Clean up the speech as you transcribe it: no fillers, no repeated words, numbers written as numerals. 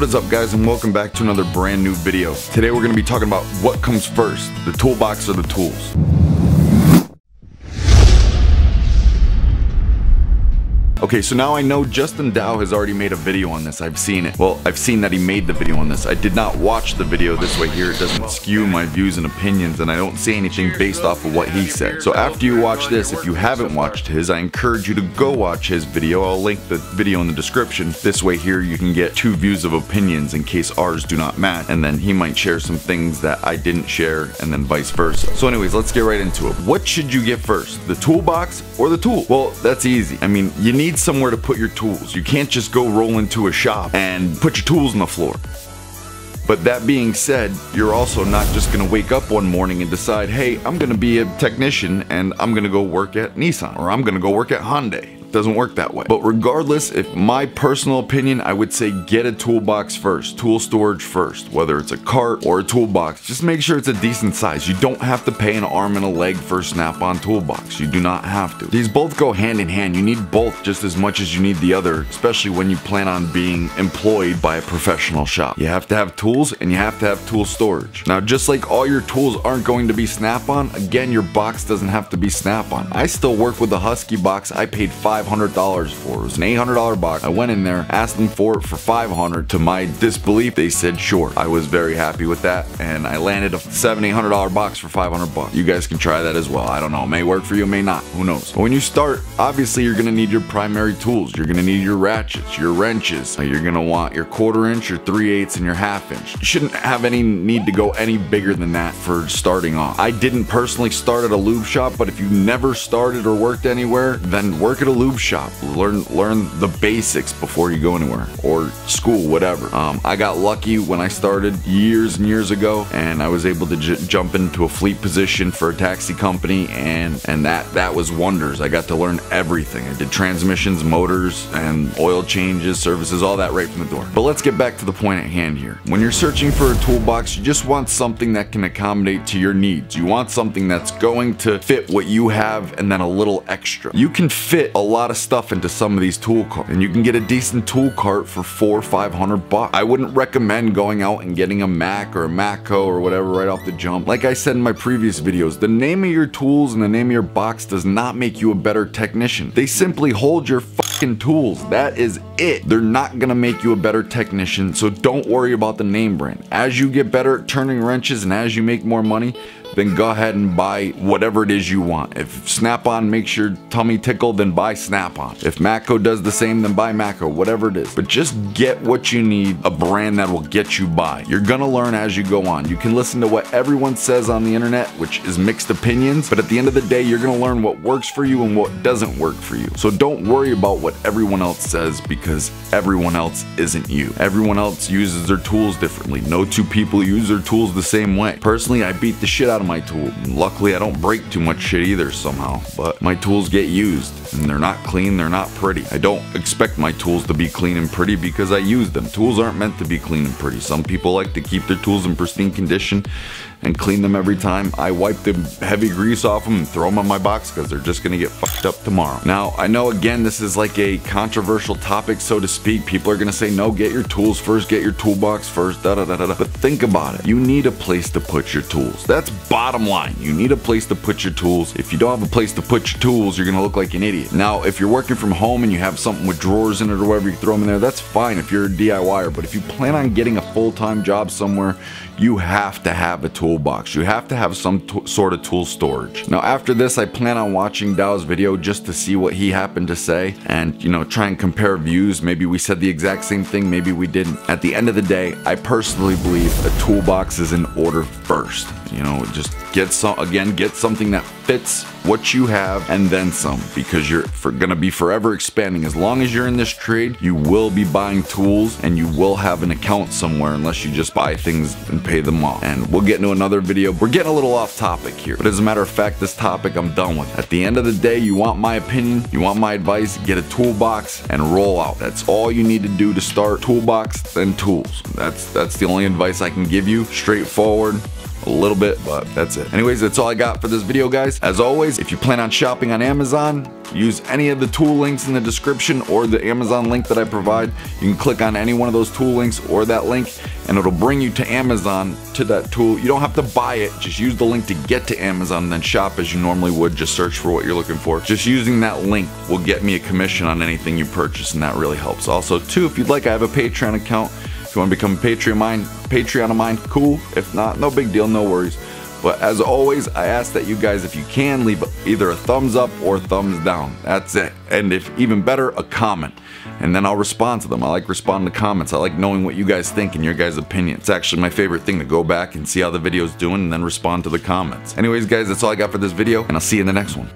What is up, guys, and welcome back to another brand new video. Today we're going to be talking about what comes first, the toolbox or the tools. Okay, so now I know Justin Dow has already made a video on this. I've seen it. Well, I've seen that he made the video on this. I did not watch the video this way here. It doesn't skew my views and opinions, and I don't say anything based off of what he said. So after you watch this, if you haven't watched his, I encourage you to go watch his video. I'll link the video in the description. This way here you can get two views of opinions in case ours do not match, and then he might share some things that I didn't share, and then vice versa. So anyways, let's get right into it. What should you get first, the toolbox or the tool? Well, that's easy. I mean, you need somewhere to put your tools. You can't just go roll into a shop and put your tools on the floor. But that being said, you're also not just gonna wake up one morning and decide, hey, I'm gonna be a technician and I'm gonna go work at Nissan, or I'm gonna go work at Hyundai. Doesn't work that way. But regardless, if my personal opinion, I would say get a toolbox first, tool storage first, whether it's a cart or a toolbox. Just make sure it's a decent size. You don't have to pay an arm and a leg for a snap-on toolbox. You do not have to. These both go hand in hand. You need both just as much as you need the other, especially when you plan on being employed by a professional shop. You have to have tools and you have to have tool storage. Now, just like all your tools aren't going to be snap-on, again, your box doesn't have to be snap-on. I still work with a Husky box I paid $500 for. It was an $800 box. I went in there, asked them for it for $500. To my disbelief, they said sure. I was very happy with that, and I landed a $700-800 box for $500. You guys can try that as well. I don't know. It may work for you, it may not. Who knows? But when you start, obviously you're gonna need your primary tools. You're gonna need your ratchets, your wrenches. You're gonna want your 1/4 inch, your 3/8, and your 1/2 inch. You shouldn't have any need to go any bigger than that for starting off. I didn't personally start at a lube shop, but if you never started or worked anywhere, then work at a lube shop. Learn the basics before you go anywhere, or school, whatever. I got lucky when I started years and years ago, and I was able to jump into a fleet position for a taxi company, and that was wonders. I got to learn everything. I did transmissions, motors, and oil changes, services, all that right from the door. But let's get back to the point at hand here. When you're searching for a toolbox, you just want something that can accommodate to your needs. You want something that's going to fit what you have and then a little extra. You can fit a lot of stuff into some of these tool carts, and you can get a decent tool cart for $400-500. I wouldn't recommend going out and getting a Mac or a Matco or whatever right off the jump. Like I said in my previous videos, the name of your tools and the name of your box does not make you a better technician. They simply hold your fucking tools. That is it. They're not gonna make you a better technician, so don't worry about the name brand. As you get better at turning wrenches and as you make more money, then go ahead and buy whatever it is you want. If Snap-on makes your tummy tickle, then buy Snap-on. If Matco does the same, then buy Matco, whatever it is. But just get what you need, a brand that will get you by. You're gonna learn as you go on. You can listen to what everyone says on the internet, which is mixed opinions, but at the end of the day, you're gonna learn what works for you and what doesn't work for you. So don't worry about what everyone else says, because everyone else isn't you. Everyone else uses their tools differently. No two people use their tools the same way. Personally, I beat the shit out of my tool. Luckily, I don't break too much shit either somehow, but my tools get used and they're not clean, they're not pretty. I don't expect my tools to be clean and pretty because I use them. Tools aren't meant to be clean and pretty. Some people like to keep their tools in pristine condition and clean them every time. I wipe the heavy grease off them and throw them on my box because they're just gonna get fucked up tomorrow. Now, I know again this is like a controversial topic, so to speak. People are gonna say, no, get your tools first, get your toolbox first, da da da da da. But think about it. You need a place to put your tools. That's bottom line. You need a place to put your tools. If you don't have a place to put your tools, you're gonna look like an idiot. Now, if you're working from home and you have something with drawers in it or whatever, you throw them in there, that's fine if you're a DIYer. But if you plan on getting a full-time job somewhere, you have to have a toolbox. You have to have some sort of tool storage. Now, after this, I plan on watching Dow's video just to see what he happened to say and, you know, try and compare views. Maybe we said the exact same thing, maybe we didn't. At the end of the day, I personally believe a toolbox is in order first. You know, just get something that fits what you have and then some, because you're gonna be forever expanding. As long as you're in this trade, you will be buying tools and you will have an account somewhere, unless you just buy things and pay them off. And we'll get into another video. We're getting a little off topic here, but as a matter of fact, this topic I'm done with. At the end of the day, you want my opinion, you want my advice, get a toolbox and roll out. That's all you need to do to start. Toolbox, then tools. That's the only advice I can give you. Straightforward. A little bit, but that's it. Anyways, that's all I got for this video, guys. As always, if you plan on shopping on Amazon, use any of the tool links in the description or the Amazon link that I provide. You can click on any one of those tool links or that link and it'll bring you to Amazon to that tool. You don't have to buy it, just use the link to get to Amazon and then shop as you normally would. Just search for what you're looking for. Just using that link will get me a commission on anything you purchase, and that really helps. Also too, if you'd like, I have a Patreon account. If you want to become a Patreon of mine, cool. If not, no big deal, no worries. But as always, I ask that you guys, if you can, leave either a thumbs up or thumbs down. That's it. And if even better, a comment. And then I'll respond to them. I like responding to comments. I like knowing what you guys think and your guys' opinion. It's actually my favorite thing to go back and see how the video's doing and then respond to the comments. Anyways, guys, that's all I got for this video, and I'll see you in the next one.